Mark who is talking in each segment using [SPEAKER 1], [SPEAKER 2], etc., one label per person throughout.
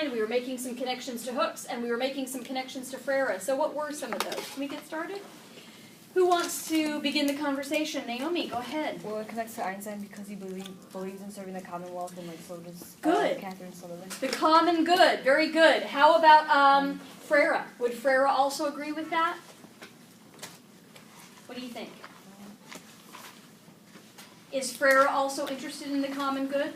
[SPEAKER 1] Einstein, we were making some connections to Hooks, and we were making some connections to Freire. So what were some of those? Can we get started? Who wants to begin the conversation? Naomi, go ahead.
[SPEAKER 2] Well, it connects to Einstein because he believes in serving the Commonwealth, and like so does Catherine Sullivan.
[SPEAKER 1] The common good, very good. How about Freire? Would Freire also agree with that? What do you think? Is Freire also interested in the common good?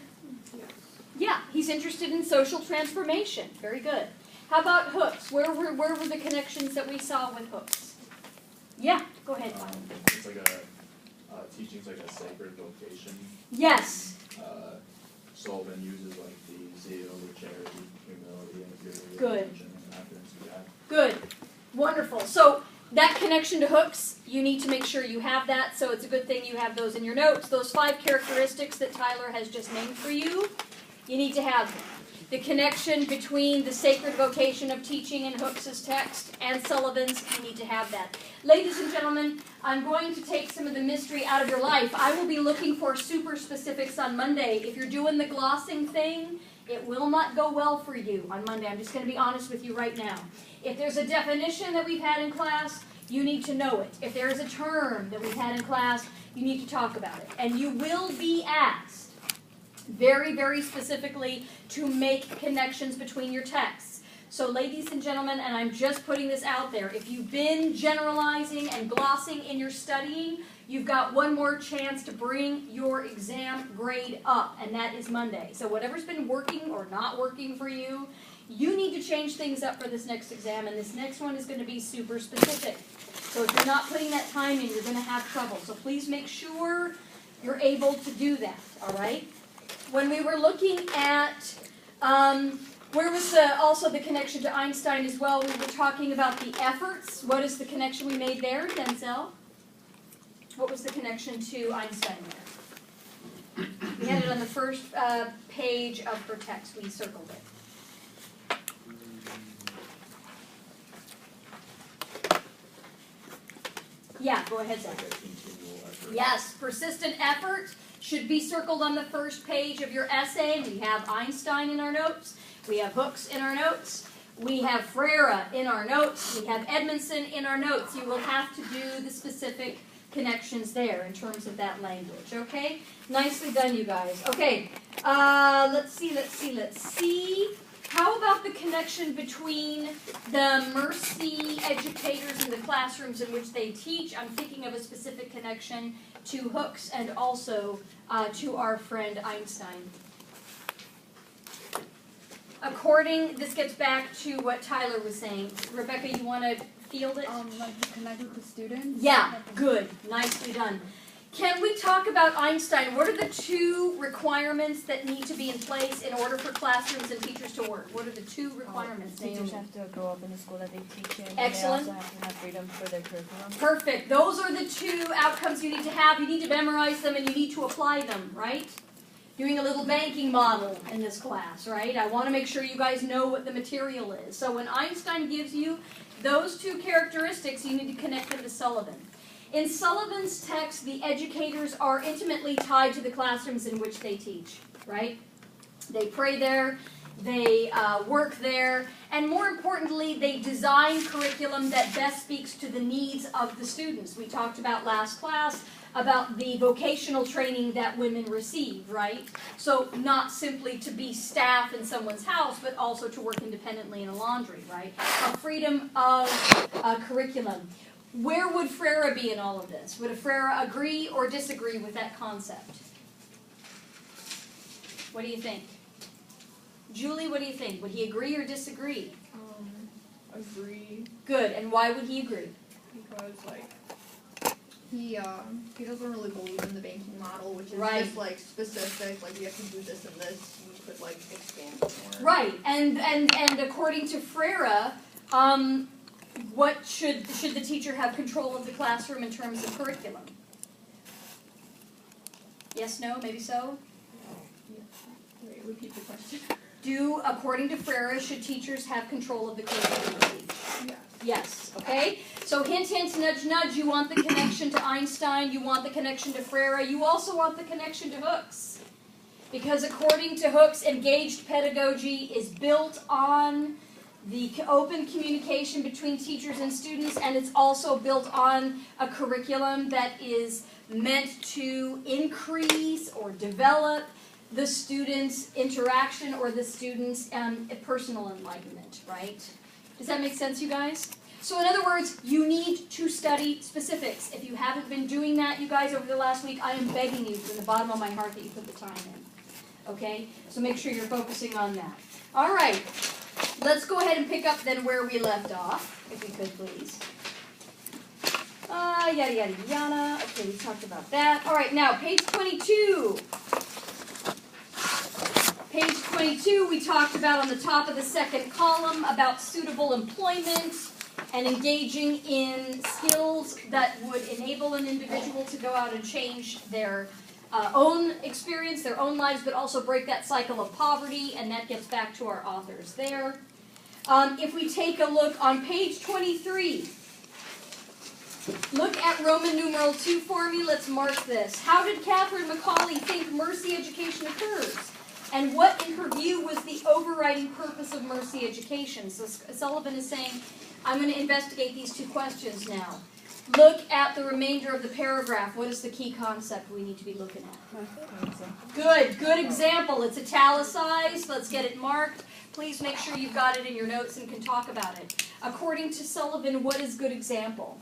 [SPEAKER 1] Yeah, he's interested in social transformation. Very good. How about Hooks? Where were the connections that we saw with Hooks? Yeah, go ahead.
[SPEAKER 3] It's like teaching's like a sacred vocation.
[SPEAKER 1] Yes.
[SPEAKER 3] Sullivan uses like the zeal, the charity, humility, and purity.
[SPEAKER 1] Good.
[SPEAKER 3] And confidence we have.
[SPEAKER 1] Good. Wonderful. So that connection to Hooks, you need to make sure you have that. So it's a good thing you have those in your notes. Those 5 characteristics that Tyler has just named for you, you need to have them. The connection between the sacred vocation of teaching in Hooks' text and Sullivan's, you need to have that. Ladies and gentlemen, I'm going to take some of the mystery out of your life. I will be looking for super specifics on Monday. If you're doing the glossing thing, it will not go well for you on Monday. I'm just going to be honest with you right now. If there's a definition that we've had in class, you need to know it. If there is a term that we've had in class, you need to talk about it. And you will be asked very, very specifically to make connections between your texts. So ladies and gentlemen, and I'm just putting this out there, if you've been generalizing and glossing in your studying, you've got one more chance to bring your exam grade up, and that is Monday. So whatever's been working or not working for you, you need to change things up for this next exam, and this next one is going to be super specific. So if you're not putting that time in, you're going to have trouble. So please make sure you're able to do that, all right? When we were looking at, where was also the connection to Einstein as well, we were talking about the efforts. What is the connection we made there, Denzel? What was the connection to Einstein there? We had it on the first page of her text. We circled it. Yeah, go ahead, Zach. Yes, persistent effort should be circled on the first page of your essay. We have Einstein in our notes. We have Hooks in our notes. We have Freire in our notes. We have Edmondson in our notes. You will have to do the specific connections there in terms of that language, okay? Nicely done, you guys. Okay, let's see. How about the connection between the Mercy educators and the classrooms in which they teach? I'm thinking of a specific connection to Hooks and also to our friend Einstein. This gets back to what Tyler was saying. Rebecca, you want to field it?
[SPEAKER 2] Like to connect with the students?
[SPEAKER 1] Yeah, good. Nicely done. Can we talk about Einstein? What are the 2 requirements that need to be in place in order for classrooms and teachers to work? What are the 2 requirements?
[SPEAKER 2] Teachers have to grow up in the school that they teach in.
[SPEAKER 1] Excellent.
[SPEAKER 2] And they also have to have freedom for their curriculum.
[SPEAKER 1] Perfect. Those are the 2 outcomes you need to have. You need to memorize them and you need to apply them, right? Doing a little banking model in this class, right? I want to make sure you guys know what the material is. So when Einstein gives you those 2 characteristics, you need to connect them to Sullivan. In Sullivan's text, the educators are intimately tied to the classrooms in which they teach, right? They pray there, they work there, and more importantly, they design curriculum that best speaks to the needs of the students. We talked about last class about the vocational training that women receive, right? So not simply to be staff in someone's house, but also to work independently in a laundry, right? A freedom of curriculum. Where would Freire be in all of this? Would a Freire agree or disagree with that concept? What do you think? Julie, what do you think? Would he agree or disagree?
[SPEAKER 4] Agree.
[SPEAKER 1] Good. And why would he agree?
[SPEAKER 4] Because he doesn't really believe in the banking model, which is
[SPEAKER 1] Right.
[SPEAKER 4] just specific. Like you have to do this and this. You could expand it more.
[SPEAKER 1] Right. And according to Freire, what should the teacher have control of the classroom in terms of curriculum? Yes, no, maybe so?
[SPEAKER 4] Wait, repeat the question.
[SPEAKER 1] According to Freire, should teachers have control of the curriculum they teach?
[SPEAKER 4] Yeah.
[SPEAKER 1] Yes, okay? So hint, hint, nudge, nudge, you want the connection to Einstein, you want the connection to Freire, you also want the connection to Hooks. Because according to Hooks, engaged pedagogy is built on the open communication between teachers and students, and it's also built on a curriculum that is meant to increase or develop the student's interaction or the student's personal enlightenment, right? Does that make sense, you guys? So in other words, you need to study specifics. If you haven't been doing that, you guys, over the last week, I am begging you from the bottom of my heart that you put the time in. Okay? So make sure you're focusing on that. All right. Let's go ahead and pick up then where we left off, if we could please. Yada yada yada. Okay, we talked about that. All right, now page 22. Page 22, we talked about on the top of the second column about suitable employment and engaging in skills that would enable an individual to go out and change their own experience, their own lives, but also break that cycle of poverty, and that gets back to our authors there. If we take a look on page 23, look at Roman numeral 2 for me. Let's mark this. How did Catherine Macaulay think Mercy Education occurs? And what, in her view, was the overriding purpose of Mercy Education? So Sullivan is saying, I'm going to investigate these two questions now. Look at the remainder of the paragraph. What is the key concept we need to be looking at? Good example. It's italicized. Let's get it marked. Please make sure you've got it in your notes and can talk about it. According to Sullivan, what is good example?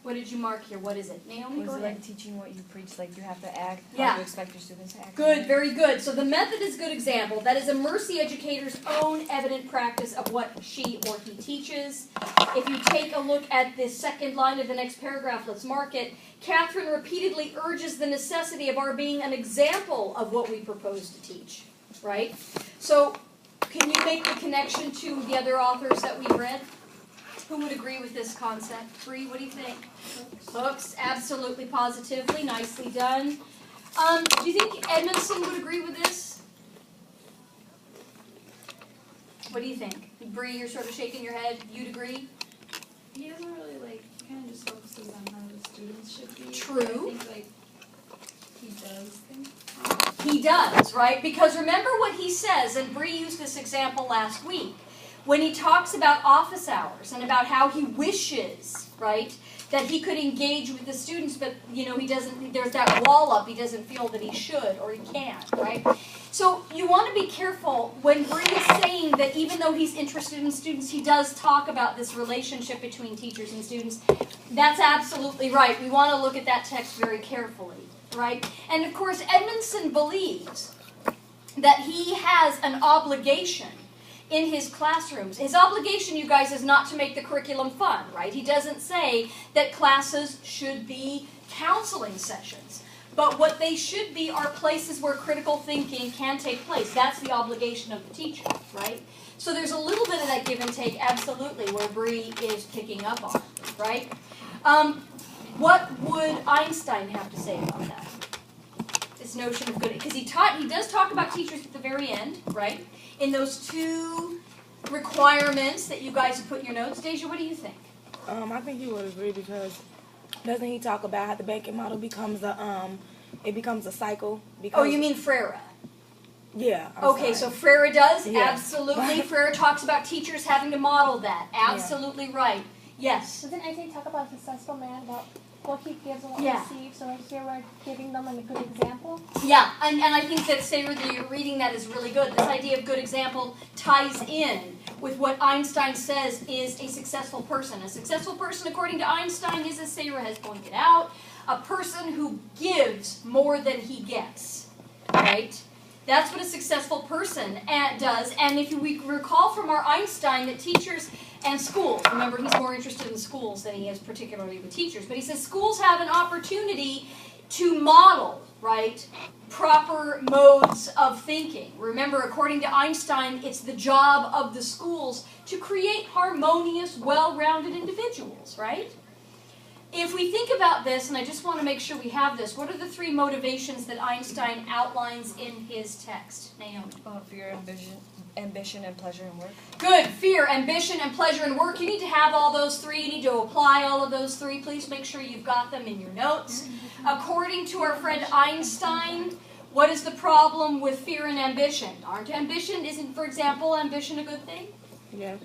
[SPEAKER 1] What did you mark here? What is it? Naomi, go ahead.
[SPEAKER 2] Like teaching what you preach, like you have to act,
[SPEAKER 1] Yeah.
[SPEAKER 2] how you expect your students to act.
[SPEAKER 1] Good, very good. So the method is good example. That is a Mercy educator's own evident practice of what she or he teaches. If you take a look at the second line of the next paragraph, let's mark it. Catherine repeatedly urges the necessity of our being an example of what we propose to teach, right? So can you make the connection to the other authors that we read? Who would agree with this concept? Bree, what do you think? Hooks, absolutely, positively, nicely done. Do you think Edmondson would agree with this? What do you think? Bree, you're sort of shaking your head. You'd agree?
[SPEAKER 5] He doesn't really he kind of just focuses on how the students should be.
[SPEAKER 1] True.
[SPEAKER 5] I think he does think.
[SPEAKER 1] He does, right? Because remember what he says, and Bree used this example last week, when he talks about office hours and about how he wishes, right, that he could engage with the students, but, he doesn't, there's that wall up, he doesn't feel that he should or he can't, right? So you want to be careful when Bree is saying that even though he's interested in students, he does talk about this relationship between teachers and students. That's absolutely right. We want to look at that text very carefully, right? And of course, Edmondson believes that he has an obligation in his classrooms. His obligation, you guys, is not to make the curriculum fun, right? He doesn't say that classes should be counseling sessions. But what they should be are places where critical thinking can take place. That's the obligation of the teacher, right? So there's a little bit of that give and take, absolutely, where Bree is picking up on, right? What would Einstein have to say about that? This notion of good, because he does talk about teachers at the very end, right? In those two requirements that you guys have put in your notes. Deja, what do you think?
[SPEAKER 6] I think he would agree because doesn't he talk about how the banking model becomes a cycle? Because,
[SPEAKER 1] Oh, you mean Freire?
[SPEAKER 6] Yeah.
[SPEAKER 1] Okay, so Freire does?
[SPEAKER 6] Yeah.
[SPEAKER 1] Absolutely. Freire talks about teachers having to model that. Absolutely right. Yes.
[SPEAKER 7] Doesn't Einstein talk about a successful man, about what he gives and what
[SPEAKER 1] Yeah.
[SPEAKER 7] he receives? So right here we're giving them a good example.
[SPEAKER 1] Yeah, and I think that, Sarah, that you're reading that is really good. This idea of good example ties in with what Einstein says is a successful person. A successful person, according to Einstein, is, as Sarah has pointed out, a person who gives more than he gets, right? That's what a successful person does. And if we recall from our Einstein that teachers and schools, remember he's more interested in schools than he is particularly with teachers, but he says schools have an opportunity to model, right, proper modes of thinking. Remember, according to Einstein, it's the job of the schools to create harmonious, well-rounded individuals, right? If we think about this, and I just want to make sure we have this, what are the three motivations that Einstein outlines in his text? Naomi?
[SPEAKER 2] Fear, ambition, and pleasure and work.
[SPEAKER 1] Good. Fear, ambition, and pleasure and work. You need to have all those three. You need to apply all of those three. Please make sure you've got them in your notes. According to our friend Einstein, What is the problem with fear and ambition? Isn't, for example, ambition a good thing?
[SPEAKER 6] Yeah.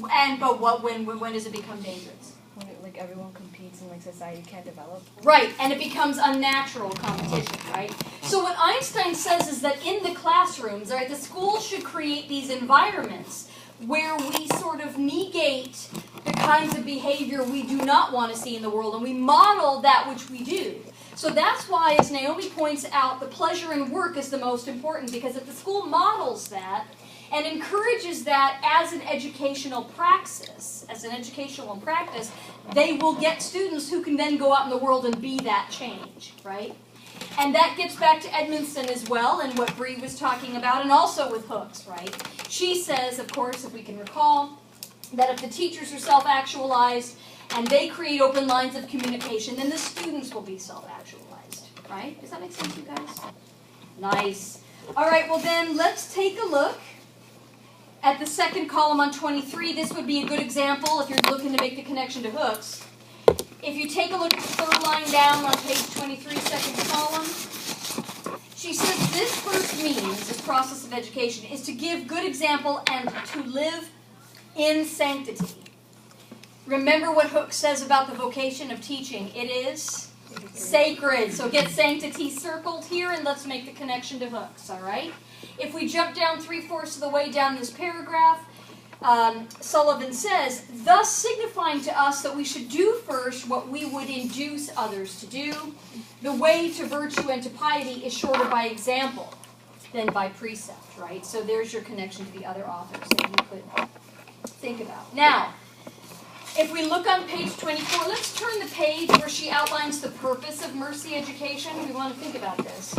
[SPEAKER 1] But when does it become dangerous?
[SPEAKER 2] When like everyone competes and like society can't develop.
[SPEAKER 1] Right, and it becomes unnatural competition, right? So what Einstein says is that in the classrooms, right, the school should create these environments where we sort of negate the kinds of behavior we do not want to see in the world, and we model that which we do. So that's why, as Naomi points out, the pleasure in work is the most important, because if the school models that and encourages that as an educational practice, they will get students who can then go out in the world and be that change, right? And that gets back to Edmondson as well, and what Bree was talking about, and also with Hooks, right? She says, of course, if we can recall, that if the teachers are self-actualized and they create open lines of communication, then the students will be self-actualized, right? Does that make sense, you guys? Nice. All right, well then, let's take a look at the second column on 23. This would be a good example if you're looking to make the connection to Hooks. If you take a look at the third line down on page 23, second column, she says this first means, this process of education, is to give good example and to live in sanctity. Remember what Hooks says about the vocation of teaching. It is sacred. So get sanctity circled here, and let's make the connection to Hooks, all right? If we jump down 3/4 of the way down this paragraph, Sullivan says, thus signifying to us that we should do first what we would induce others to do. The way to virtue and to piety is shorter by example than by precept, right? So there's your connection to the other authors that you could think about. Now, if we look on page 24, let's turn the page where she outlines the purpose of Mercy Education. We want to think about this.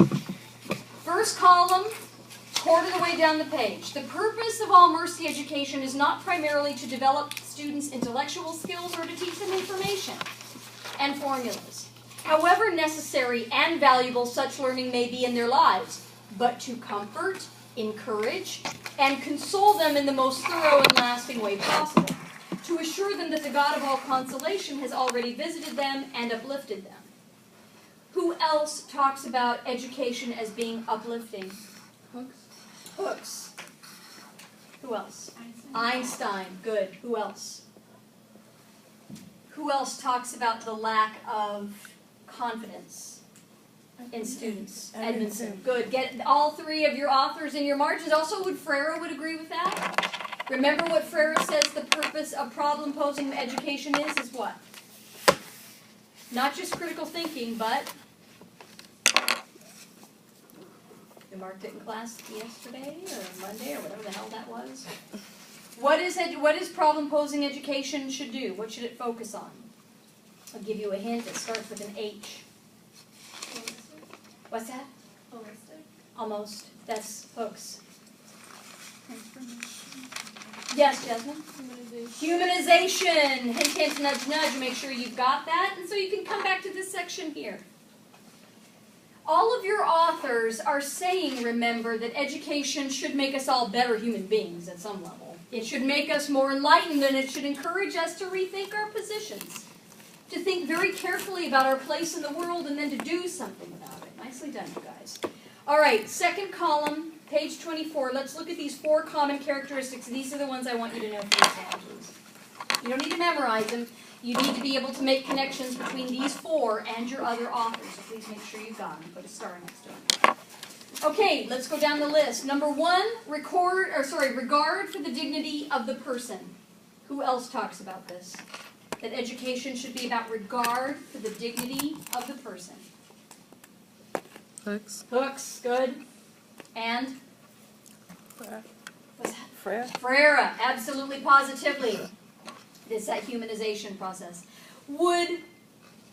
[SPEAKER 1] First column, quarter of the way down the page. The purpose of all Mercy Education is not primarily to develop students' intellectual skills or to teach them information and formulas, however necessary and valuable such learning may be in their lives, but to comfort, encourage, and console them in the most thorough and lasting way possible, to assure them that the God of all consolation has already visited them and uplifted them. Who else talks about education as being uplifting? Hooks. Who else? Einstein. Good. Who else? Who else talks about the lack of confidence in students? Edmondson. Good. Get all three of your authors in your margins. Also, Freire would agree with that. Remember what Freire says the purpose of problem-posing education is what? Not just critical thinking, but we marked it in class yesterday or Monday or whatever the hell that was. What is problem-posing education should do? What should it focus on? I'll give you a hint. It starts with an H.
[SPEAKER 5] Holistic.
[SPEAKER 1] What's that?
[SPEAKER 5] Holistic.
[SPEAKER 1] Almost. That's Hooks.
[SPEAKER 5] Transformation.
[SPEAKER 1] Yes, Jasmine?
[SPEAKER 5] Humanization.
[SPEAKER 1] Humanization. Hint, hint, nudge, nudge. Make sure you've got that. And so you can come back to this section here. All of your authors are saying, remember, that education should make us all better human beings at some level. It should make us more enlightened, and it should encourage us to rethink our positions, to think very carefully about our place in the world, and then to do something about it. Nicely done, you guys. All right, second column, page 24. Let's look at these 4 common characteristics. These are the ones I want you to know for yourselves. You don't need to memorize them. You need to be able to make connections between these 4 and your other authors. So please make sure you've got them. Put a star next to them. Okay, let's go down the list. Number 1, regard for the dignity of the person. Who else talks about this? That education should be about regard for the dignity of the person.
[SPEAKER 6] Hooks.
[SPEAKER 1] Hooks, good. And?
[SPEAKER 6] Freire.
[SPEAKER 1] What's that?
[SPEAKER 6] Freire.
[SPEAKER 1] Freire, absolutely, positively. It's that humanization process. Would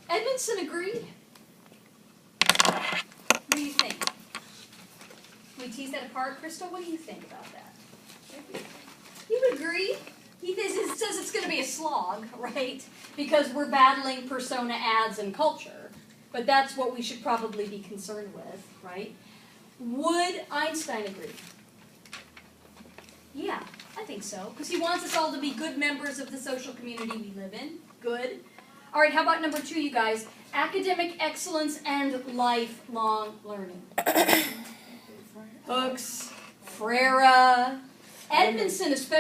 [SPEAKER 1] Edmondson agree? What do you think? Can we tease that apart? Crystal, what do you think about that? He would agree. He says it's going to be a slog, right? Because we're battling persona, ads, and culture. But that's what we should probably be concerned with, right? Would Einstein agree? Yeah, I think so. Because he wants us all to be good members of the social community we live in. Good. All right, how about number 2, you guys? academic excellence and lifelong learning. Hooks, Frere, Edmondson especially.